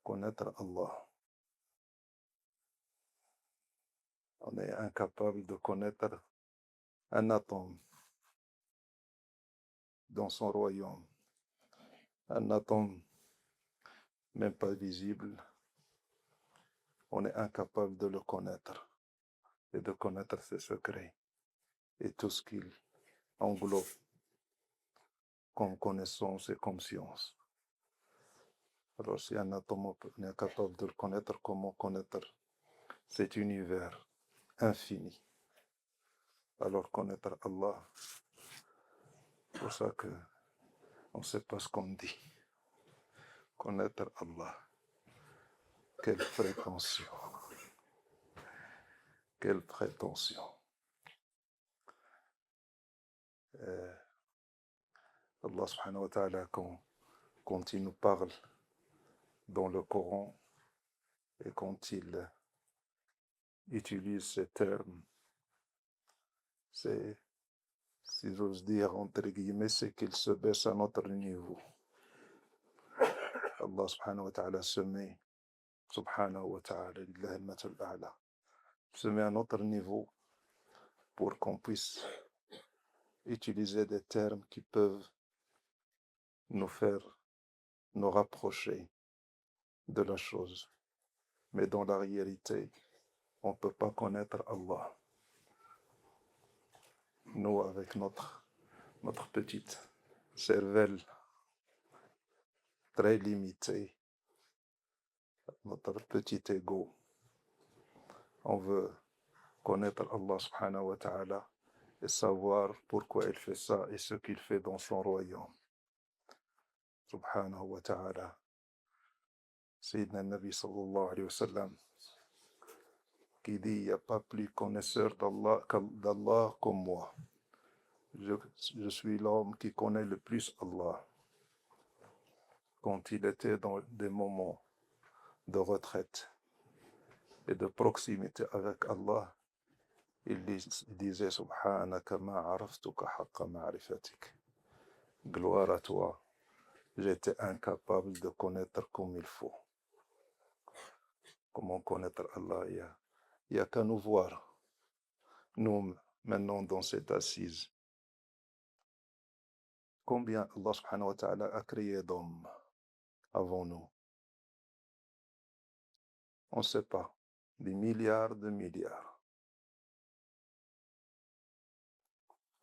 connaître Allah. On est incapable de connaître un atome dans son royaume. Un atome même pas visible. On est incapable de le connaître et de connaître ses secrets et tout ce qu'il englobe comme connaissance et comme science. Alors si un atome est incapable de le connaître, comment connaître cet univers infini? Alors connaître Allah, c'est pour ça qu'on ne sait pas ce qu'on dit. Connaître Allah, quelle prétention, quelle prétention. Allah subhanahu wa ta'ala, quand il nous parle dans le Coran et quand il utilise ces termes, c'est, si j'ose dire, entre guillemets, c'est qu'il se baisse à notre niveau. Allah subhanahu wa ta'ala se met, subhanahu wa ta'ala, lillahi al-mathal a'la, se met à notre niveau pour qu'on puisse utiliser des termes qui peuvent nous rapprocher de la chose. Mais dans la réalité, on ne peut pas connaître Allah. Nous, avec notre petite cervelle très limitée, notre petit ego, on veut connaître Allah subhanahu wa ta'ala et savoir pourquoi il fait ça et ce qu'il fait dans son royaume. Subhanahu wa ta'ala. Sayyidina Nabi sallallahu alayhi wa sallam qui dit, il n'y a pas plus connaisseur d'Allah comme moi. Je suis l'homme qui connaît le plus Allah. Quand il était dans des moments de retraite et de proximité avec Allah, il disait Subhanaka ma araftuka haqqa ma'rifatik. Gloire à toi, j'étais incapable de connaître comme il faut. Comment connaître Allah? Il n'y a qu'à nous voir, nous maintenant dans cette assise. Combien Allah subhanahu wa ta'ala a créé d'hommes avant nous? On ne sait pas. Des milliards de milliards.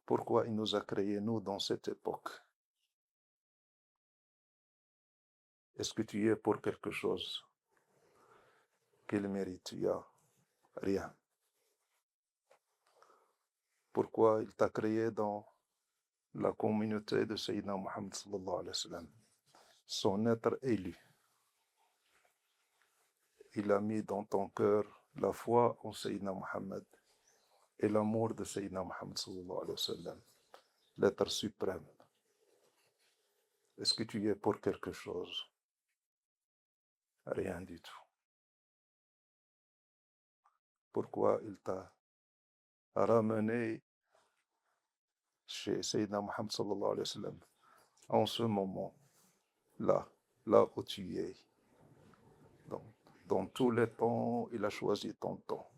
Pourquoi il nous a créés, nous, dans cette époque? Est-ce que tu y es pour quelque chose? Quel mérite tu as? Rien. Pourquoi il t'a créé dans la communauté de Sayyidina Muhammad sallallahu alayhi wa sallam? Son être élu. Il a mis dans ton cœur la foi en Sayyidina Muhammad et l'amour de Sayyidina Muhammad sallallahu alayhi wa sallam, l'être suprême. Est-ce que tu y es pour quelque chose? Rien du tout. Pourquoi il t'a ramené chez Sayyidina Muhammad sallallahu alayhi wa sallam en ce moment, là où tu es? Dans tous les temps, il a choisi ton temps.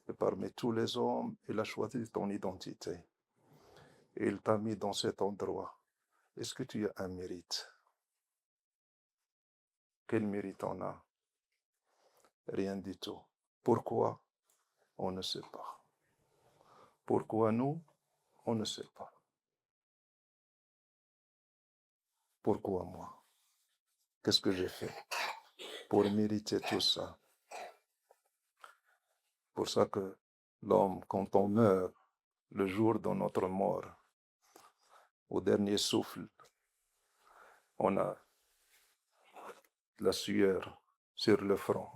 Et parmi tous les hommes, il a choisi ton identité. Et il t'a mis dans cet endroit. Est-ce que tu as un mérite? Quel mérite on a? Rien du tout. Pourquoi? On ne sait pas. Pourquoi nous? On ne sait pas. Pourquoi moi? Qu'est-ce que j'ai fait pour mériter tout ça? Pour ça que l'homme, quand on meurt, le jour de notre mort, au dernier souffle, on a la sueur sur le front.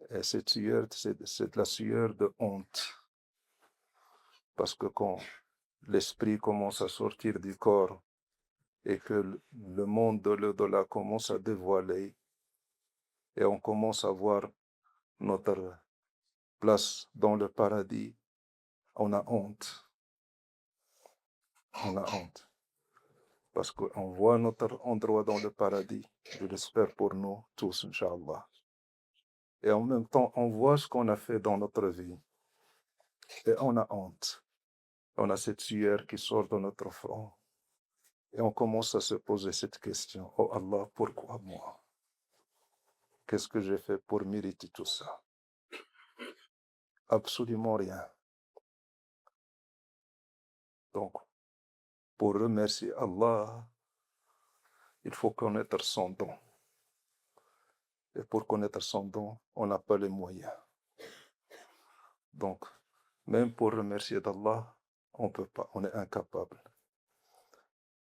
Et cette sueur, c'est la sueur de honte. Parce que quand l'esprit commence à sortir du corps et que le monde de l'au-delà commence à dévoiler et on commence à voir notre place dans le paradis, on a honte. On a honte. parce qu'on voit notre endroit dans le paradis. Je l'espère pour nous tous, Inch'Allah. Et en même temps, on voit ce qu'on a fait dans notre vie. Et on a honte. On a cette sueur qui sort de notre front. Et on commence à se poser cette question. Oh Allah, pourquoi moi? Qu'est-ce que j'ai fait pour mériter tout ça? Absolument rien. Donc, pour remercier Allah, il faut connaître son don. Et pour connaître son don, on n'a pas les moyens. Donc, même pour remercier d'Allah, on ne peut pas, on est incapable.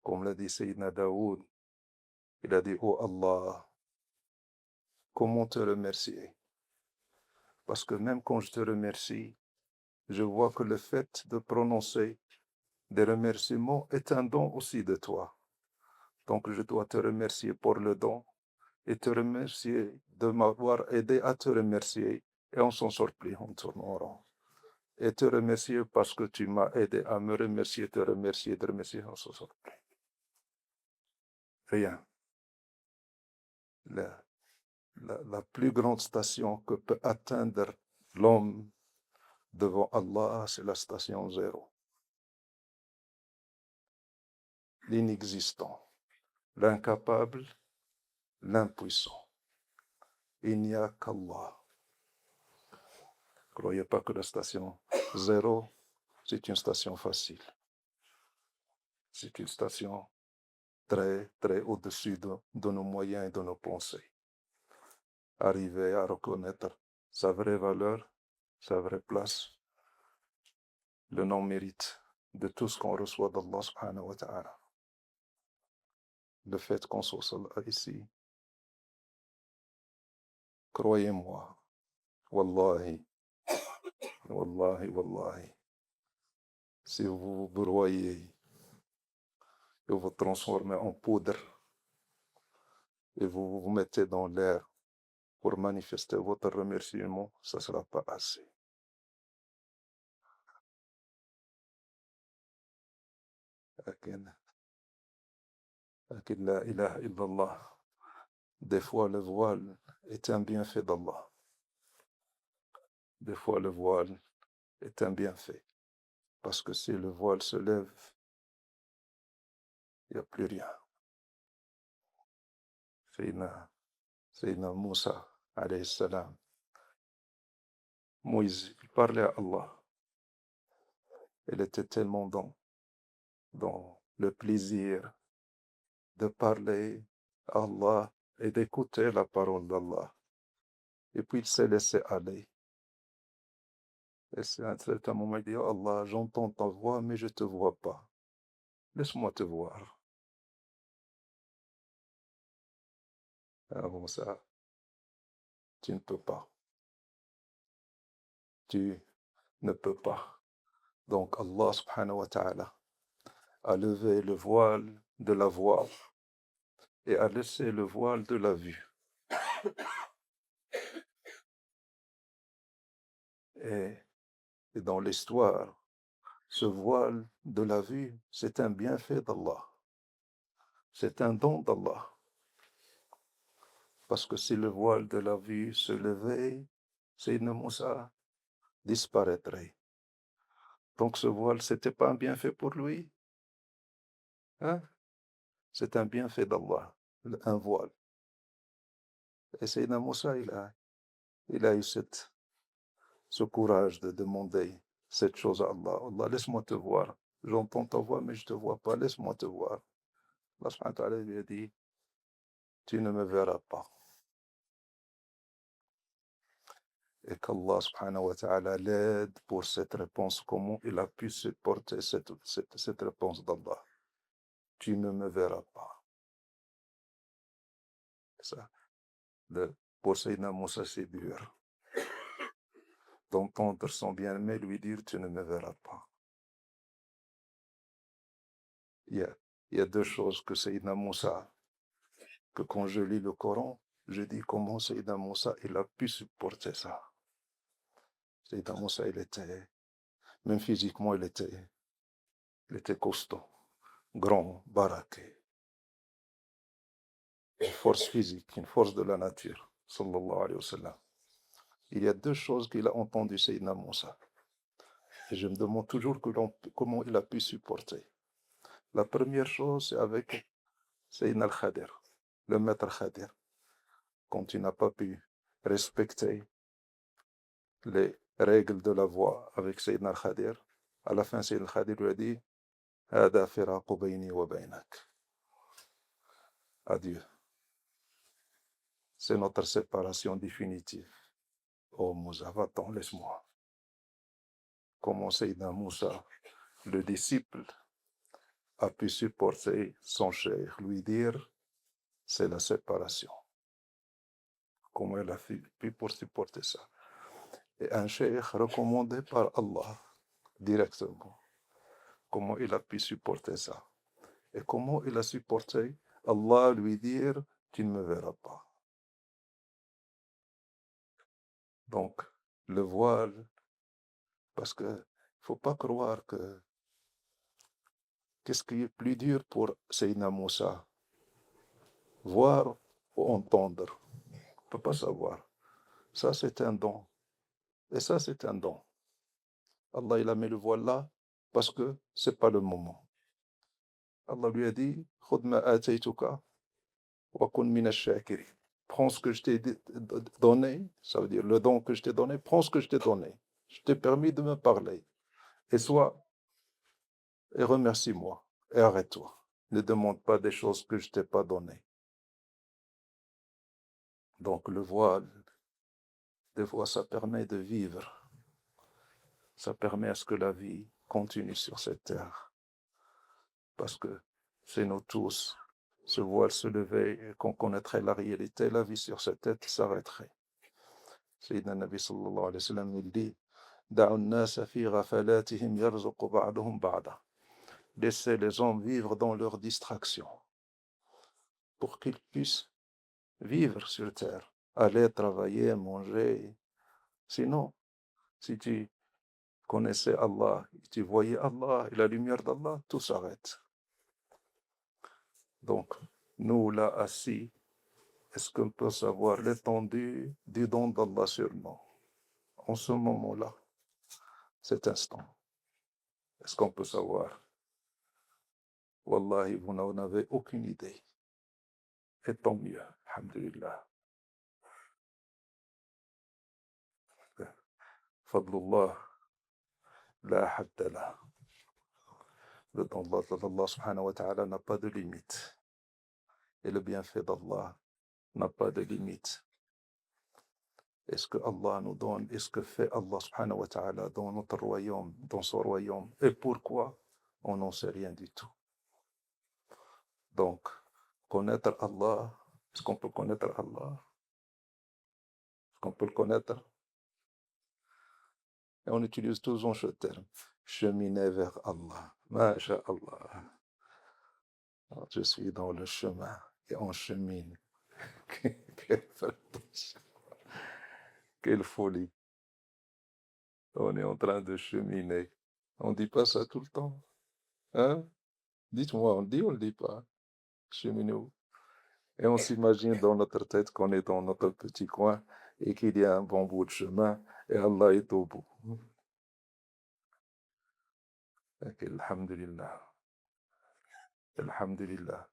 Comme l'a dit Sayyidina Daoud, il a dit, oh Allah, comment te remercier? Parce que même quand je te remercie, je vois que le fait de prononcer des remerciements est un don aussi de toi. Donc je dois te remercier pour le don et te remercier de m'avoir aidé à te remercier et on s'en sort plus, on tourne en rond. Et te remercier parce que tu m'as aidé à me remercier, te remercier, on s'en sort plus. Rien. La plus grande station que peut atteindre l'homme devant Allah, c'est la station zéro. L'inexistant, l'incapable, l'impuissant. Il n'y a qu'Allah. Ne croyez pas que la station zéro, c'est une station facile. C'est une station très, très au-dessus de nos moyens et de nos pensées. Arriver à reconnaître sa vraie valeur, sa vraie place, le non-mérite de tout ce qu'on reçoit d'Allah subhanahu wa ta'ala. Le fait qu'on soit là ici, croyez-moi, wallahi, wallahi, wallahi, si vous vous broyez et vous vous transformez en poudre et vous vous mettez dans l'air pour manifester votre remerciement, ça ne sera pas assez. لكن la ilaha illallah, des fois le voile est un bienfait d'Allah. Des fois le voile est un bienfait. Parce que si le voile se lève, il n'y a plus rien. Sayyidina Moussa, alayhi salam, Moïse, il parlait à Allah. Il était tellement dans le plaisir de parler à Allah et d'écouter la parole d'Allah. Et puis il s'est laissé aller. Et c'est à un certain moment, il dit, oh Allah, j'entends ta voix, mais je ne te vois pas. Laisse-moi te voir. Avant ça, tu ne peux pas. Tu ne peux pas. Donc Allah subhanahu wa ta'ala a levé le voile de la voix et a laissé le voile de la vue. Et dans l'histoire, ce voile de la vue, c'est un bienfait d'Allah. C'est un don d'Allah. Parce que si le voile de la vue se levait, Sayyidina Moussa disparaîtrait. Donc ce voile, ce n'était pas un bienfait pour lui. Hein? C'est un bienfait d'Allah, un voile. Et Sayyidina Moussa, il a eu ce courage de demander cette chose à Allah. Allah, laisse-moi te voir. J'entends ta voix, mais je ne te vois pas. Laisse-moi te voir. Allah subhanahu wa ta'ala lui a dit, tu ne me verras pas. Et qu'Allah subhanahu wa ta'ala l'aide pour cette réponse. Comment il a pu supporter cette réponse d'Allah. Tu ne me verras pas. Ça, pour Sayyidina Moussa, c'est dur. D'entendre son bien-aimé lui dire, tu ne me verras pas. Il y a deux choses que Sayyidina Moussa, que quand je lis le Coran, je dis comment Sayyidina Moussa, il a pu supporter ça. Sayyidina Moussa, il était, même physiquement, il était costaud, grand, baraqué. une force physique, une force de la nature, sallallahu alayhi wa sallam. Il y a deux choses qu'il a entendues, Sayyidina Moussa. Et je me demande toujours comment il a pu supporter. La première chose, c'est avec Sayyidina al-Khadir, le maître Khadir. Quand il n'a pas pu respecter les règles de la voie avec Sayyidina al-Khadir, à la fin, Sayyidina al-Khadir lui a dit Hada firaqu bayni wa baynak. Adieu. C'est notre séparation définitive. Oh Moussa, va-t'en, laisse-moi. Comment Sayyidina Moussa, le disciple, a pu supporter son cheikh, lui dire c'est la séparation. Comment il a pu pour supporter ça? Et un cheikh recommandé par Allah directement. Comment il a pu supporter ça? Et comment il a supporté Allah lui dire tu ne me verras pas? Donc, le voile, parce que il ne faut pas croire que qu'est-ce qui est plus dur pour Sayyidina Moussa? Voir ou entendre? On ne peut pas savoir. Ça, c'est un don. Et ça, c'est un don. Allah, il a mis le voile là parce que ce n'est pas le moment. Allah lui a dit Khudh ma ataytuka wa kun min ash-shakirin. Prends ce que je t'ai donné, ça veut dire le don que je t'ai donné, prends ce que je t'ai donné. Je t'ai permis de me parler. Et remercie-moi et arrête-toi. Ne demande pas des choses que je ne t'ai pas données. Donc le voile, des fois, ça permet de vivre. Ça permet à ce que la vie continue sur cette terre. Parce que c'est nous tous, ce voile se lever et qu'on connaîtrait la réalité, la vie sur cette tête s'arrêterait. Sayyidina Nabi sallallahu alayhi wa sallam, il dit Da'u an-nasa fi ghafalatihim yarzuqu ba'duhum ba'da. Laissez les hommes vivre dans leur distraction pour qu'ils puissent vivre sur terre, aller travailler, manger. Sinon, si tu connaissais Allah, tu voyais Allah et la lumière d'Allah, tout s'arrête. Donc, nous là assis, est-ce qu'on peut savoir l'étendue du don d'Allah sur nous en ce moment-là, cet instant? Est-ce qu'on peut savoir? Wallahi, vous n'en avez aucune idée. Et tant mieux, alhamdulillah. Fadlullah, la hadda lah. Le don d'Allah subhanahu wa ta'ala n'a pas de limite. Et le bienfait d'Allah n'a pas de limite. Est-ce que Allah nous donne, est-ce que fait Allah subhanahu wa ta'ala dans notre royaume, dans son royaume? Et pourquoi? On n'en sait rien du tout. Donc, connaître Allah, est-ce qu'on peut connaître Allah? Est-ce qu'on peut le connaître? Et on utilise toujours ce terme, cheminer vers Allah. Masha'Allah. Je suis dans le chemin et on chemine. Quelle folie. On est en train de cheminer. On ne dit pas ça tout le temps. Hein? Dites-moi, on le dit ou on ne le dit pas? Cheminer où? Et on s'imagine dans notre tête qu'on est dans notre petit coin et qu'il y a un bon bout de chemin et Allah est au bout. Alhamdulillah. Alhamdulillah.